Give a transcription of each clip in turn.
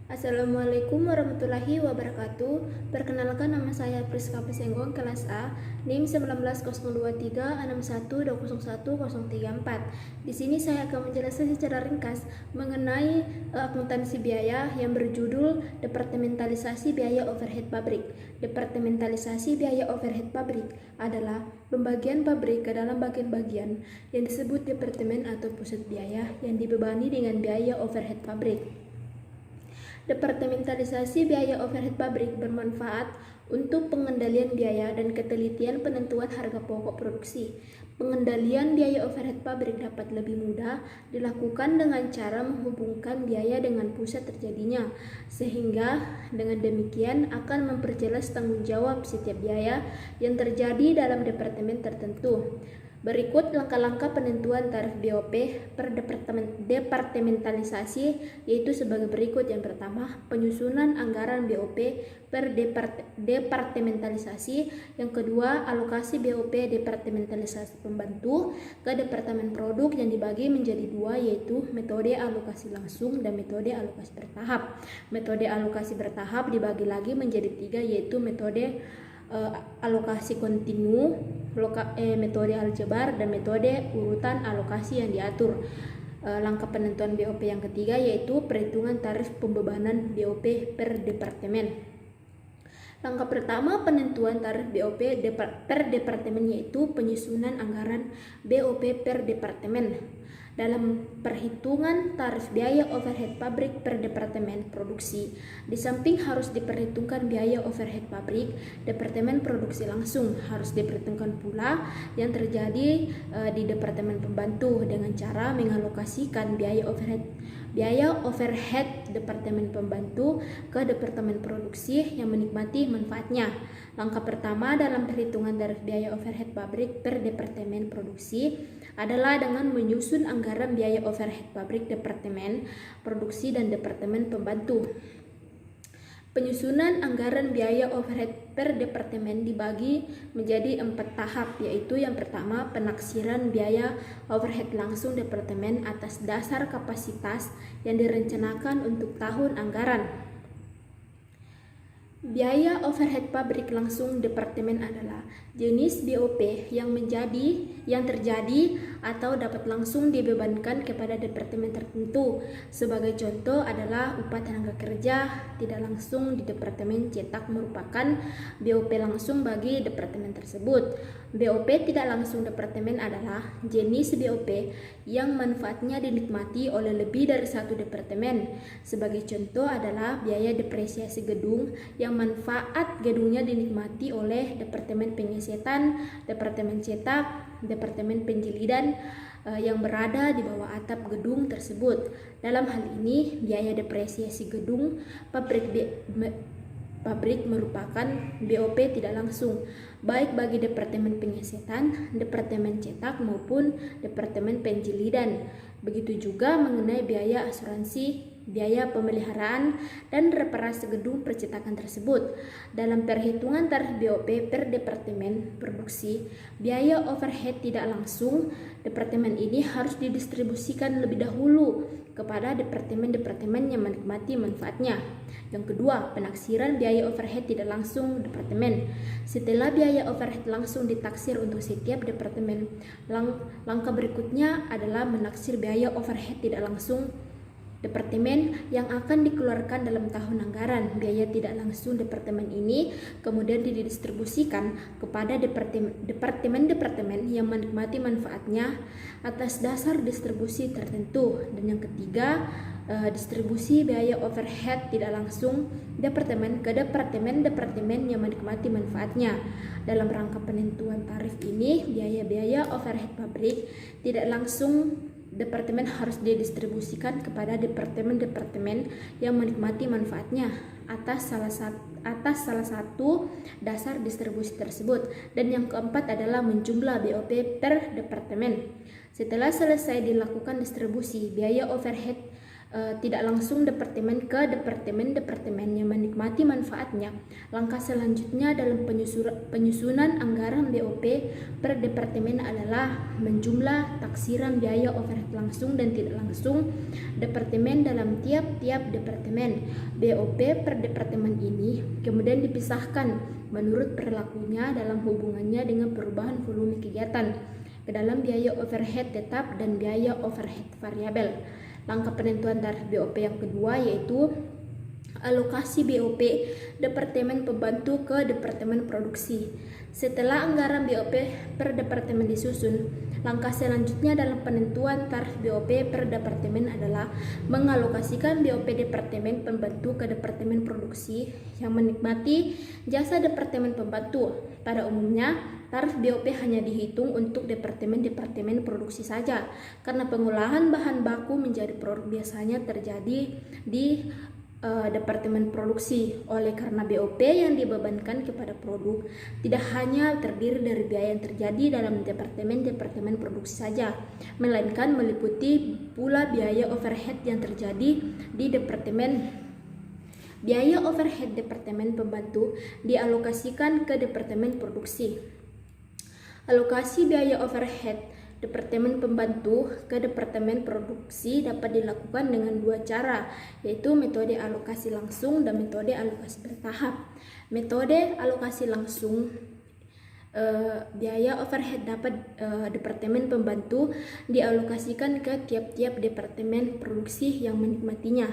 Assalamualaikum warahmatullahi wabarakatuh. Perkenalkan, nama saya Priska Pesenggong, kelas A, NIM 1902361201034. Di sini saya akan menjelaskan secara ringkas mengenai akuntansi biaya yang berjudul Departementalisasi Biaya Overhead Pabrik. Departementalisasi biaya overhead pabrik adalah pembagian pabrik ke dalam bagian-bagian yang disebut departemen atau pusat biaya yang dibebani dengan biaya overhead pabrik. Departementalisasi biaya overhead pabrik bermanfaat untuk pengendalian biaya dan ketelitian penentuan harga pokok produksi. Pengendalian biaya overhead pabrik dapat lebih mudah dilakukan dengan cara menghubungkan biaya dengan pusat terjadinya, sehingga dengan demikian akan memperjelas tanggung jawab setiap biaya yang terjadi dalam departemen tertentu. Berikut langkah-langkah penentuan tarif BOP per departementalisasi, yaitu sebagai berikut. Yang pertama, penyusunan anggaran BOP per departementalisasi. Yang kedua, alokasi BOP departementalisasi pembantu ke departemen produk yang dibagi menjadi dua, yaitu metode alokasi langsung dan metode alokasi bertahap. Metode alokasi bertahap dibagi lagi menjadi tiga, yaitu metode alokasi kontinu, metode aljabar, dan metode urutan alokasi yang diatur. Langkah penentuan BOP yang ketiga yaitu perhitungan tarif pembebanan BOP per departemen. Langkah pertama penentuan tarif BOP per departemen yaitu penyusunan anggaran BOP per departemen. Dalam perhitungan tarif biaya overhead pabrik per departemen produksi, di samping harus diperhitungkan biaya overhead pabrik, departemen produksi langsung harus diperhitungkan pula yang terjadi di departemen pembantu dengan cara mengalokasikan biaya overhead departemen pembantu ke departemen produksi yang menikmati manfaatnya. Langkah pertama dalam perhitungan tarif biaya overhead pabrik per departemen produksi adalah dengan menyusun anggaran biaya overhead pabrik departemen produksi dan departemen pembantu. Penyusunan anggaran biaya overhead per departemen dibagi menjadi 4 tahap, yaitu yang pertama penaksiran biaya overhead langsung departemen atas dasar kapasitas yang direncanakan untuk tahun anggaran. Biaya overhead pabrik langsung departemen adalah jenis BOP yang terjadi atau dapat langsung dibebankan kepada departemen tertentu. Sebagai contoh adalah upah tenaga kerja tidak langsung di departemen cetak merupakan BOP langsung bagi departemen tersebut. BOP tidak langsung departemen adalah jenis BOP yang manfaatnya dinikmati oleh lebih dari satu departemen. Sebagai contoh adalah biaya depresiasi gedung yang manfaat gedungnya dinikmati oleh departemen pengesetan, departemen cetak, departemen penjilidan yang berada di bawah atap gedung tersebut. Dalam hal ini, biaya depresiasi gedung pabrik merupakan BOP tidak langsung, baik bagi departemen pengesetan, departemen cetak maupun departemen penjilidan. Begitu juga mengenai biaya asuransi, biaya pemeliharaan, dan reparasi gedung percetakan tersebut. Dalam perhitungan tarif BOP per departemen produksi, biaya overhead tidak langsung departemen ini harus didistribusikan lebih dahulu kepada departemen-departemen yang menikmati manfaatnya. Yang kedua, penaksiran biaya overhead tidak langsung departemen. Setelah biaya overhead langsung ditaksir untuk setiap departemen, langkah berikutnya adalah menaksir biaya overhead tidak langsung departemen yang akan dikeluarkan dalam tahun anggaran. Biaya tidak langsung departemen ini kemudian didistribusikan kepada departemen-departemen yang menikmati manfaatnya atas dasar distribusi tertentu. Dan yang ketiga, distribusi biaya overhead tidak langsung departemen ke departemen-departemen yang menikmati manfaatnya. Dalam rangka penentuan tarif ini, biaya-biaya overhead pabrik tidak langsung departemen harus didistribusikan kepada departemen-departemen yang menikmati manfaatnya atas salah satu dasar distribusi tersebut. Dan yang keempat adalah menjumlah BOP per departemen. Setelah selesai dilakukan distribusi biaya overhead tidak langsung departemen ke departemen yang menikmati manfaatnya. Langkah selanjutnya dalam penyusunan anggaran BOP per departemen adalah menjumlah taksiran biaya overhead langsung dan tidak langsung departemen dalam tiap-tiap departemen. BOP per departemen ini kemudian dipisahkan menurut perilakunya dalam hubungannya dengan perubahan volume kegiatan ke dalam biaya overhead tetap dan biaya overhead variabel. Langkah penentuan tarif BOP yang kedua yaitu alokasi BOP departemen pembantu ke departemen produksi. Setelah anggaran BOP per departemen disusun, langkah selanjutnya dalam penentuan tarif BOP per departemen adalah mengalokasikan BOP departemen pembantu ke departemen produksi yang menikmati jasa departemen pembantu. Pada umumnya, tarif BOP hanya dihitung untuk departemen-departemen produksi saja, karena pengolahan bahan baku menjadi produk biasanya terjadi di departemen produksi. Oleh karena BOP yang dibebankan kepada produk tidak hanya terdiri dari biaya yang terjadi dalam departemen-departemen produksi saja, melainkan meliputi pula biaya overhead yang terjadi di departemen. Biaya overhead departemen pembantu dialokasikan ke departemen produksi. Alokasi biaya overhead departemen pembantu ke departemen produksi dapat dilakukan dengan dua cara, yaitu metode alokasi langsung dan metode alokasi bertahap. Metode alokasi langsung, biaya overhead departemen pembantu dialokasikan ke tiap-tiap departemen produksi yang menikmatinya.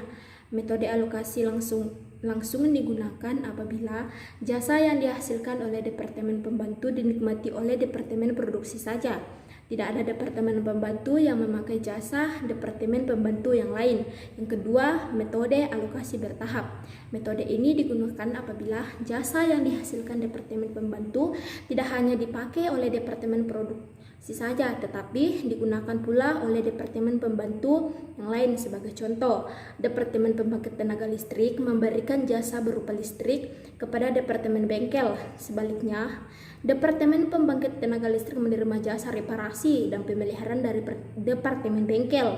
Metode alokasi langsung digunakan apabila jasa yang dihasilkan oleh departemen pembantu dinikmati oleh departemen produksi saja. Tidak ada departemen pembantu yang memakai jasa departemen pembantu yang lain. Yang kedua, metode alokasi bertahap. Metode ini digunakan apabila jasa yang dihasilkan departemen pembantu tidak hanya dipakai oleh departemen produksi saja, tetapi digunakan pula oleh departemen pembantu yang lain. Sebagai contoh, departemen pembangkit tenaga listrik memberikan jasa berupa listrik kepada departemen bengkel. Sebaliknya, departemen pembangkit tenaga listrik menerima jasa reparasi dan pemeliharaan dari departemen bengkel.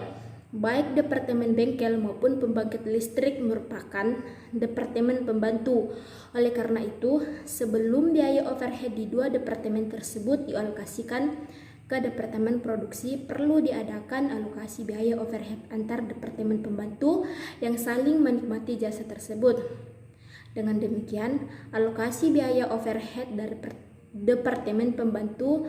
Baik departemen bengkel maupun pembangkit listrik merupakan departemen pembantu. Oleh karena itu, sebelum biaya overhead di dua departemen tersebut dialokasikan ke departemen produksi, perlu diadakan alokasi biaya overhead antar departemen pembantu yang saling menikmati jasa tersebut. Dengan demikian, alokasi biaya overhead dari departemen pembantu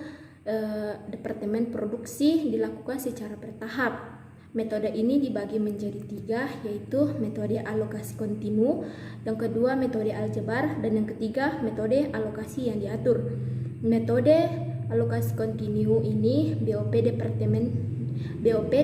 departemen produksi dilakukan secara bertahap. Metode ini dibagi menjadi tiga, yaitu metode alokasi kontinu, yang kedua metode aljabar, dan yang ketiga metode alokasi yang diatur. Metode alokasi kontinu ini BOP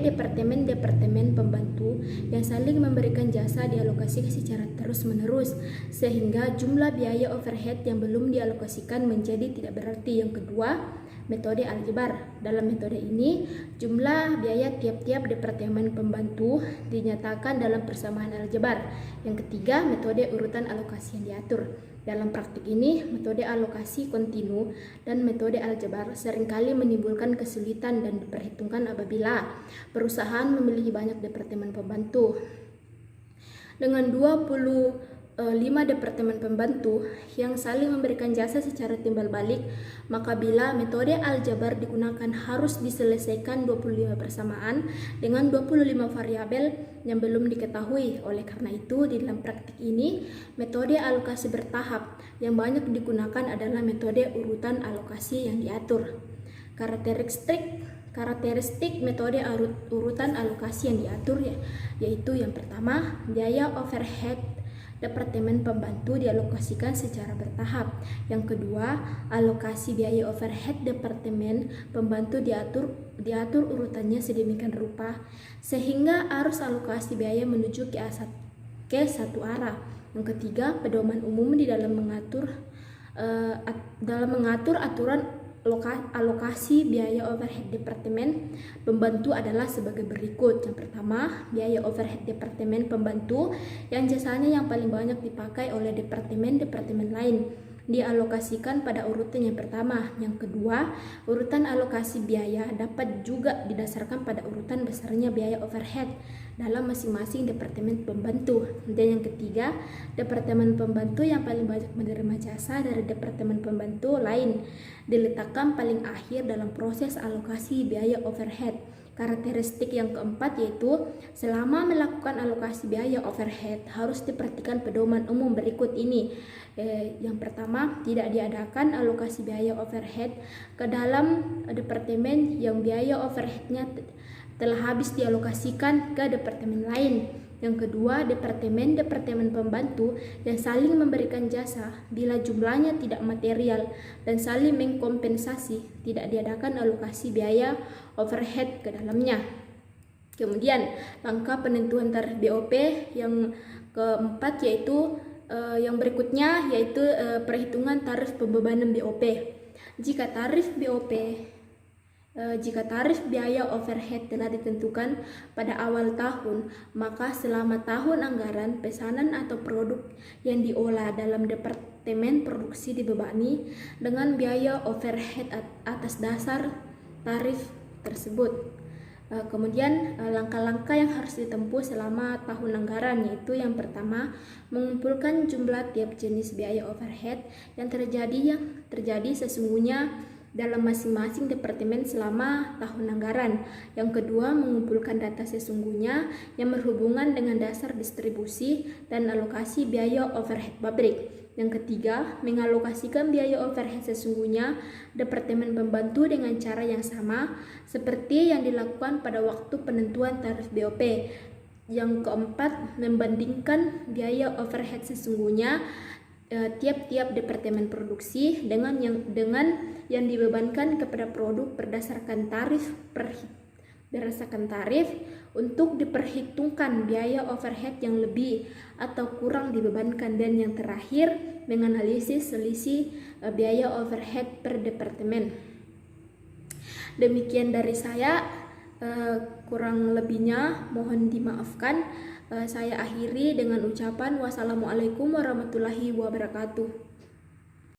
departemen pembantu yang saling memberikan jasa dialokasikan secara terus-menerus sehingga jumlah biaya overhead yang belum dialokasikan menjadi tidak berarti. Yang kedua, metode aljabar. Dalam metode ini, jumlah biaya tiap-tiap departemen pembantu dinyatakan dalam persamaan aljabar. Yang ketiga, metode urutan alokasi yang diatur. Dalam praktik ini, metode alokasi kontinu dan metode aljabar seringkali menimbulkan kesulitan dan diperhitungkan apabila perusahaan memiliki banyak departemen pembantu. Dengan 25 departemen pembantu yang saling memberikan jasa secara timbal balik, maka bila metode aljabar digunakan harus diselesaikan 25 persamaan dengan 25 variabel yang belum diketahui. Oleh karena itu, di dalam praktik ini, metode alokasi bertahap yang banyak digunakan adalah metode urutan alokasi yang diatur. Karakteristik metode urutan alokasi yang diatur yaitu yang pertama, biaya overhead departemen pembantu dialokasikan secara bertahap. Yang kedua, alokasi biaya overhead departemen pembantu diatur urutannya sedemikian rupa sehingga arus alokasi biaya menuju ke satu arah. Yang ketiga, pedoman umum di dalam mengatur aturan alokasi biaya overhead departemen pembantu adalah sebagai berikut. Yang pertama, biaya overhead departemen pembantu yang jasanya yang paling banyak dipakai oleh departemen lain dialokasikan pada urutan yang pertama. Yang kedua, urutan alokasi biaya dapat juga didasarkan pada urutan besarnya biaya overhead dalam masing-masing departemen pembantu. Dan yang ketiga, departemen pembantu yang paling banyak menerima jasa dari departemen pembantu lain diletakkan paling akhir dalam proses alokasi biaya overhead. Karakteristik yang keempat yaitu selama melakukan alokasi biaya overhead harus diperhatikan pedoman umum berikut ini. Yang pertama, tidak diadakan alokasi biaya overhead ke dalam departemen yang biaya overheadnya telah habis dialokasikan ke departemen lain. Yang kedua, departemen pembantu yang saling memberikan jasa bila jumlahnya tidak material dan saling mengkompensasi, tidak diadakan alokasi biaya overhead ke dalamnya. Kemudian, langkah penentuan tarif BOP yang keempat yaitu yang berikutnya yaitu perhitungan tarif pembebanan BOP. Jika tarif biaya overhead telah ditentukan pada awal tahun, maka selama tahun anggaran, pesanan atau produk yang diolah dalam departemen produksi dibebani dengan biaya overhead atas dasar tarif tersebut. Kemudian langkah-langkah yang harus ditempuh selama tahun anggaran yaitu yang pertama, mengumpulkan jumlah tiap jenis biaya overhead yang terjadi sesungguhnya dalam masing-masing departemen selama tahun anggaran. Yang kedua, mengumpulkan data sesungguhnya yang berhubungan dengan dasar distribusi dan alokasi biaya overhead pabrik. Yang ketiga, mengalokasikan biaya overhead sesungguhnya departemen pembantu dengan cara yang sama seperti yang dilakukan pada waktu penentuan tarif BOP. Yang keempat, membandingkan biaya overhead sesungguhnya tiap-tiap departemen produksi dengan yang dibebankan kepada produk berdasarkan tarif untuk diperhitungkan biaya overhead yang lebih atau kurang dibebankan. Dan yang terakhir, menganalisis selisih biaya overhead per departemen. Demikian dari saya, kurang lebihnya mohon dimaafkan. Saya akhiri dengan ucapan wassalamualaikum warahmatullahi wabarakatuh.